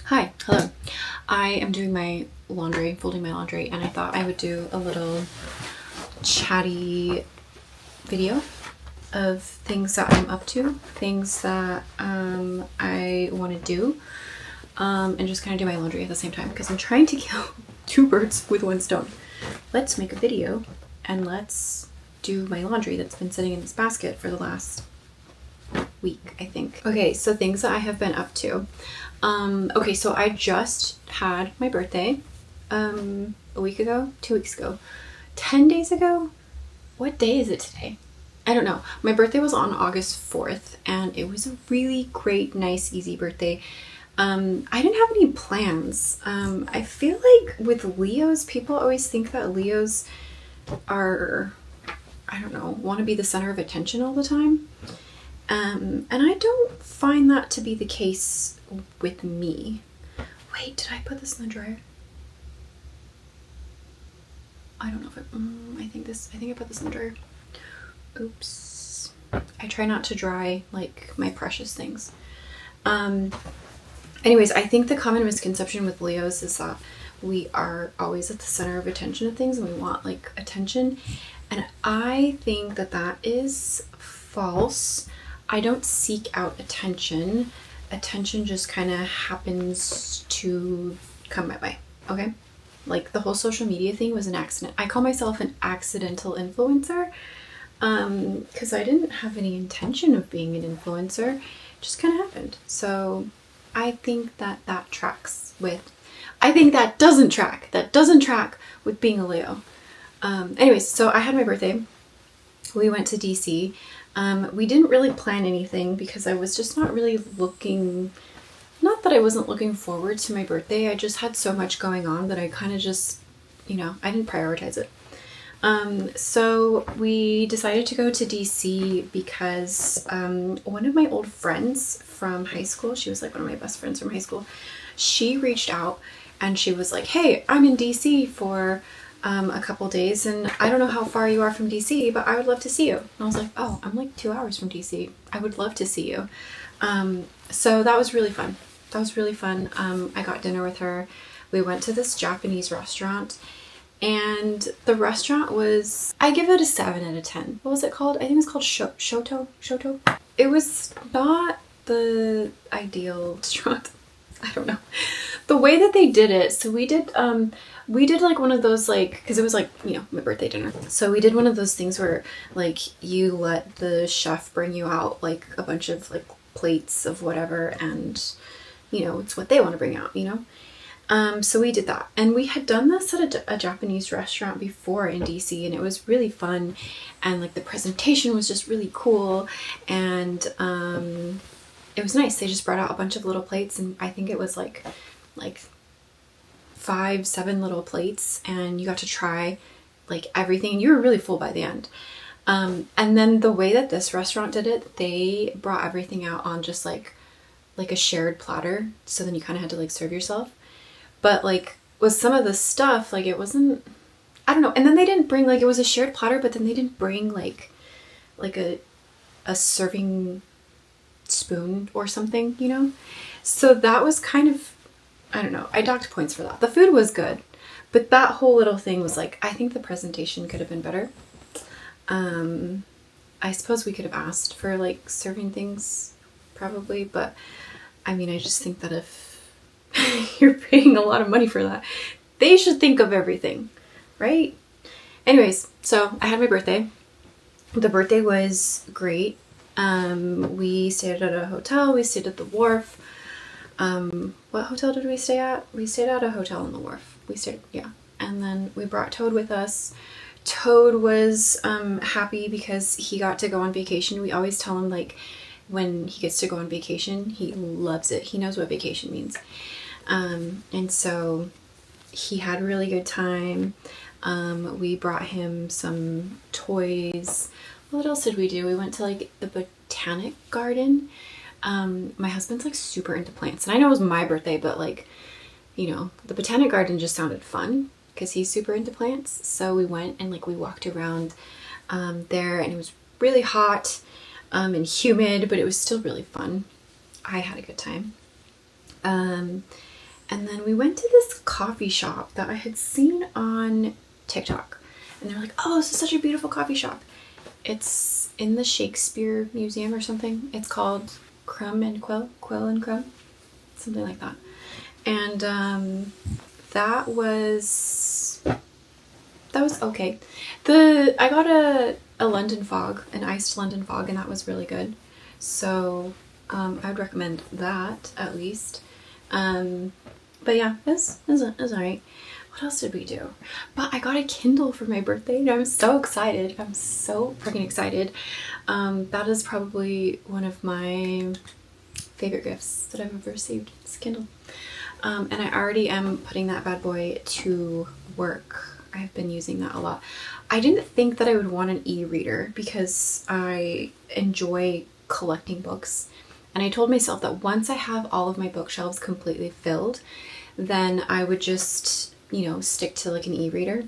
Hi, hello. I am doing my laundry, folding my laundry, and I thought I would do a little chatty video of things that I'm up to, things that I want to do, and just kind of do my laundry at the same time because I'm trying to kill two birds with one stone. Let's make a video and let's do my laundry that's been sitting in this basket for the last week, I think. Okay, so things that I have been up to. Okay, so I just had my birthday a week ago, 2 weeks ago, 10 days ago. What day is it today? I don't know. My birthday was on August 4th and it was a really great, nice, easy birthday. I didn't have any plans. I feel like with Leos, people always think that Leos are, I don't know, want to be the center of attention all the time. And I don't find that to be the case with me. Wait, did I put this in the dryer? I don't know if I think I put this in the dryer. Oops. I try not to dry like my precious things. Anyways, I think the common misconception with Leos is that we are always at the center of attention of things and we want like attention. And I think that that is false. I don't seek out attention. Attention just kind of happens to come my way, okay? Like the whole social media thing was an accident. I call myself an accidental influencer because I didn't have any intention of being an influencer. It just kind of happened. So I think that that tracks with, I think that doesn't track. That doesn't track with being a Leo. Anyways, so I had my birthday. We went to DC. We didn't really plan anything because I was just not really looking, not that I wasn't looking forward to my birthday. I just had so much going on that I kind of just, I didn't prioritize it. So we decided to go to DC because one of my old friends from high school, she was like one of my best friends from high school, she reached out and she was like, hey, I'm in DC for a couple days and I don't know how far you are from DC, but I would love to see you. And I was like, oh, I'm like 2 hours from DC. I would love to see you. So that was really fun. I got dinner with her. We went to this Japanese restaurant and the restaurant was, I give it a 7 out of 10. What was it called? I think it was called Shoto. It was not the ideal restaurant. I don't know. The way that they did it, so we did like one of those like, because it was like, my birthday dinner. So we did one of those things where like you let the chef bring you out like a bunch of like plates of whatever and it's what they want to bring out, So we did that. And we had done this at a Japanese restaurant before in DC and it was really fun. And like the presentation was just really cool. And it was nice. They just brought out a bunch of little plates and I think it was like 5-7 little plates and you got to try like everything and you were really full by the end. And then the way that this restaurant did it, they brought everything out on just like a shared platter. So then you kind of had to like serve yourself. But like with some of the stuff, like it wasn't, I don't know. And then they didn't bring like, it was a shared platter, but then they didn't bring like a serving spoon or something, So that was kind of, I don't know. I docked points for that. The food was good, but that whole little thing was like, I think the presentation could have been better. I suppose we could have asked for like serving things probably, but I mean, I just think that if you're paying a lot of money for that, they should think of everything, right? Anyways, so I had my birthday. The birthday was great. We stayed at a hotel. We stayed at the wharf. What hotel did we stay at? We stayed at a hotel on the wharf. Yeah. And then we brought Toad with us. Toad was happy because he got to go on vacation. We always tell him like when he gets to go on vacation, he loves it. He knows what vacation means. And so he had a really good time. We brought him some toys. What else did we do? We went to like the botanic garden. My husband's like super into plants and I know it was my birthday, but like, the botanic garden just sounded fun because he's super into plants. So we went and like we walked around there and it was really hot and humid, but it was still really fun. I had a good time. And then we went to this coffee shop that I had seen on TikTok. And they're like, oh, this is such a beautiful coffee shop. It's in the Shakespeare Museum or something. It's called Crumb and Quill, Quill and Crumb, something like that. And that was okay. I got a London Fog, an iced London Fog, and that was really good. So I would recommend that at least. But yeah, it was alright. What else did we do? But I got a Kindle for my birthday and I'm so excited. I'm so freaking excited. That is probably one of my favorite gifts that I've ever received. It's a Kindle. And I already am putting that bad boy to work. I've been using that a lot. I didn't think that I would want an e-reader because I enjoy collecting books. And I told myself that once I have all of my bookshelves completely filled, then I would just, you know, stick to like an e-reader.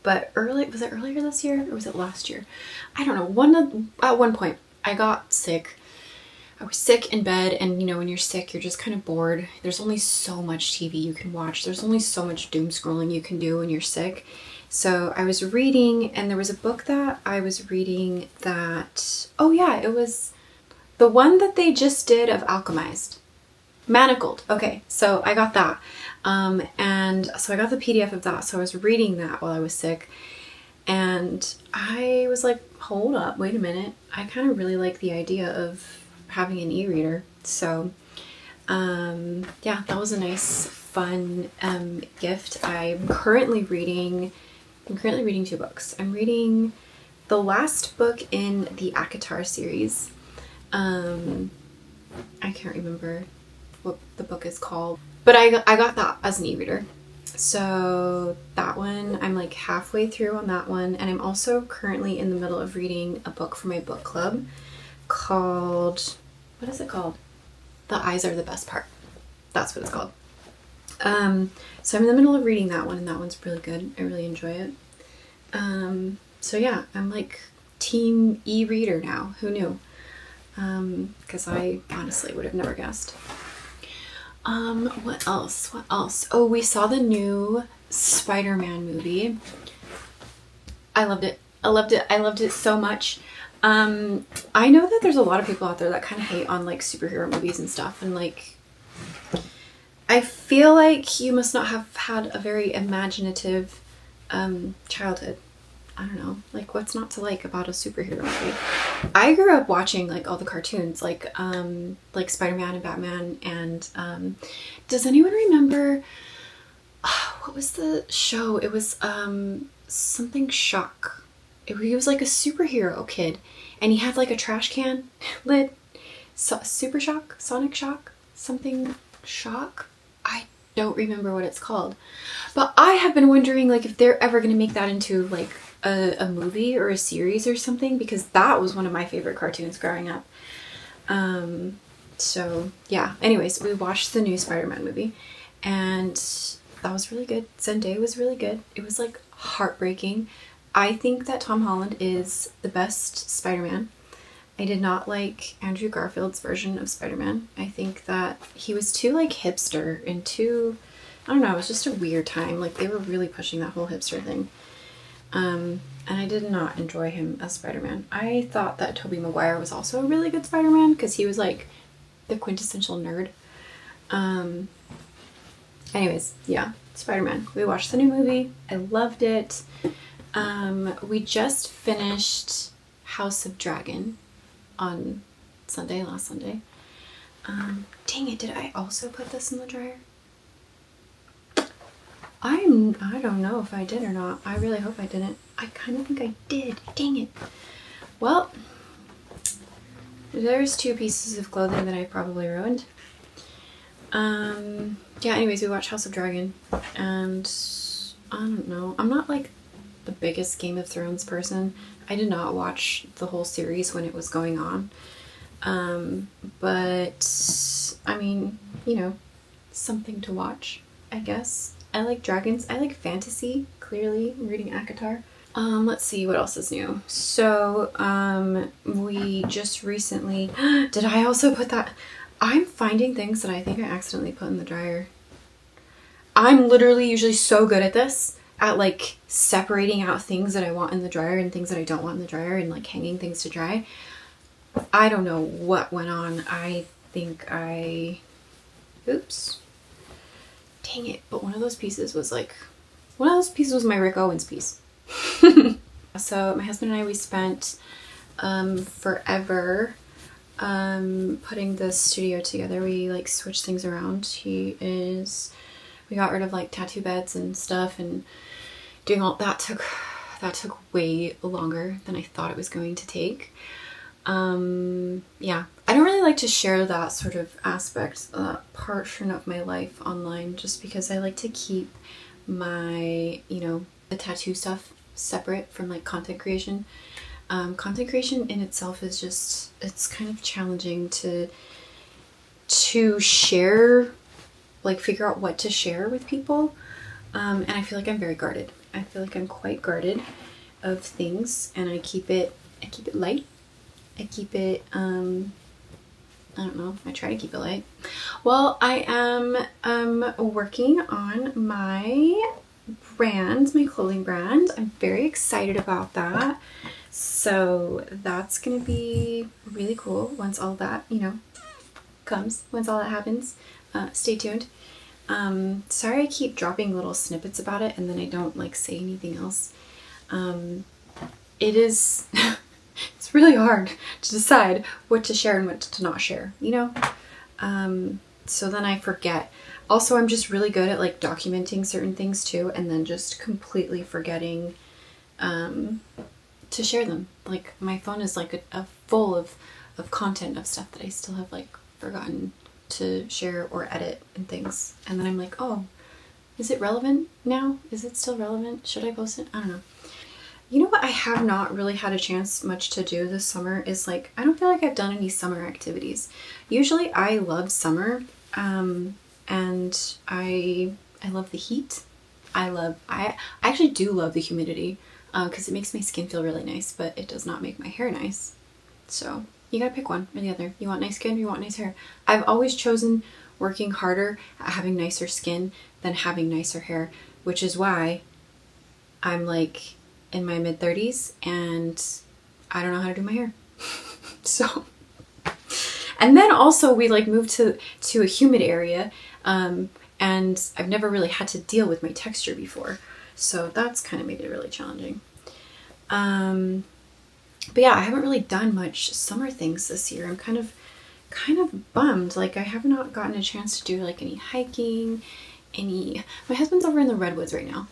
But was it earlier this year or was it last year? I don't know. At one point I got sick. I was sick in bed, and you know, when you're sick, you're just kind of bored. There's only so much TV you can watch. There's only so much doom scrolling you can do when you're sick. So I was reading, and there was a book that I was reading that, oh yeah, it was the one that they just did of Alchemized. Manacled. Okay, so I got that. And so I got the PDF of that. So I was reading that while I was sick. And I was like, hold up, wait a minute. I kind of really like the idea of having an e-reader. So yeah, that was a nice, fun gift. I'm currently reading 2 books. I'm reading the last book in the ACOTAR series. I can't remember what the book is called, but I got that as an e-reader. So that one, I'm like halfway through on that one. And I'm also currently in the middle of reading a book for my book club called, what is it called? The Eyes Are the Best Part. That's what it's called. So I'm in the middle of reading that one, and that one's really good. I really enjoy it. So yeah, I'm like team e-reader now. Who knew? Because I honestly would have never guessed. What else? Oh, we saw the new Spider-Man movie. I loved it. I loved it so much. I know that there's a lot of people out there that kind of hate on like superhero movies and stuff, and like I feel like you must not have had a very imaginative childhood. I don't know, like what's not to like about a superhero movie? I grew up watching like all the cartoons, like Spider-Man and Batman, and does anyone remember what was the show? It was something Shock. He was like a superhero kid, and he had like a trash can lid. Super Shock, Sonic Shock, something Shock. I don't remember what it's called, but I have been wondering like if they're ever going to make that into like a movie or a series or something, because that was one of my favorite cartoons growing up. So yeah, anyways, we watched the new Spider-Man movie, and that was really good. Zendaya was really good. It was like heartbreaking. I think that Tom Holland is the best Spider-Man. I did not like Andrew Garfield's version of Spider-Man. I think that he was too like hipster and too, I don't know, it was just a weird time. Like they were really pushing that whole hipster thing. And I did not enjoy him as Spider-Man. I thought that Tobey Maguire was also a really good Spider-Man because he was like the quintessential nerd. Anyways, yeah, Spider-Man. We watched the new movie. I loved it. We just finished House of Dragon on last Sunday. Dang it, did I also put this in the dryer? I don't know if I did or not. I really hope I didn't. I kind of think I did. Dang it. Well, there's 2 pieces of clothing that I probably ruined. Yeah, anyways, we watched House of Dragon, and I don't know. I'm not like the biggest Game of Thrones person. I did not watch the whole series when it was going on. But I mean, you know, something to watch, I guess. I like dragons. I like fantasy, clearly. I'm reading ACOTAR. Let's see what else is new. So, we just recently, did I also put that? I'm finding things that I think I accidentally put in the dryer. I'm literally usually so good at this, at like separating out things that I want in the dryer and things that I don't want in the dryer, and like hanging things to dry. I don't know what went on. I think oops. Dang it. But one of those pieces was my Rick Owens piece. So my husband and I, we spent forever putting the studio together. We like switched things around. We got rid of like tattoo beds and stuff, and doing all that took way longer than I thought it was going to take. Yeah, I don't really like to share that sort of aspect, portion of my life online, just because I like to keep my, the tattoo stuff separate from like content creation. Content creation in itself is just, it's kind of challenging to share, like figure out what to share with people. And I feel like I'm very guarded. I feel like I'm quite guarded of things, and I keep it light. I keep it, I don't know, I try to keep it light. Well, I am working on my brand, my clothing brand. I'm very excited about that. So that's going to be really cool once all that, comes, once all that happens. Stay tuned. Sorry I keep dropping little snippets about it and then I don't like say anything else. It is, it's really hard to decide what to share and what to not share, so then I forget. Also, I'm just really good at like documenting certain things too, and then just completely forgetting to share them. Like my phone is like a full of content of stuff that I still have like forgotten to share or edit and things. And then I'm like, oh, is it relevant now? Is it still relevant? Should I post it? I don't know. You know what I have not really had a chance much to do this summer is like, I don't feel like I've done any summer activities. Usually I love summer, and I love the heat. I actually do love the humidity, because it makes my skin feel really nice, but it does not make my hair nice. So you gotta pick one or the other. You want nice skin or you want nice hair. I've always chosen working harder at having nicer skin than having nicer hair, which is why I'm like in my mid-30s and I don't know how to do my hair. So, and then also we like moved to a humid area, and I've never really had to deal with my texture before. So that's kind of made it really challenging. But yeah, I haven't really done much summer things this year. I'm kind of bummed. Like I have not gotten a chance to do like any hiking, my husband's over in the redwoods right now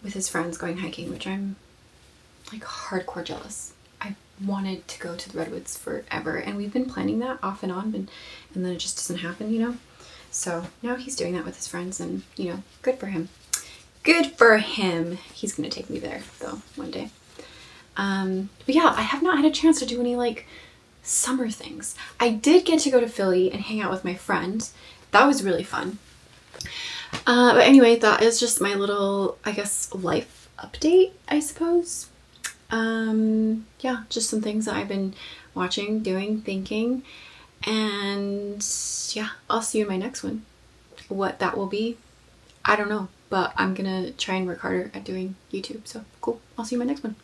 with his friends going hiking, which I'm like hardcore jealous. I wanted to go to the redwoods forever, and we've been planning that off and on, and then it just doesn't happen, So now he's doing that with his friends, and good for him. Good for him. He's gonna take me there though one day. But yeah, I have not had a chance to do any like summer things. I did get to go to Philly and hang out with my friend. That was really fun. But anyway, that is just my little, I guess, life update, I suppose. Yeah, just some things that I've been watching, doing, thinking, and yeah, I'll see you in my next one. What that will be, I don't know, but I'm gonna try and work harder at doing YouTube. So cool. I'll see you in my next one.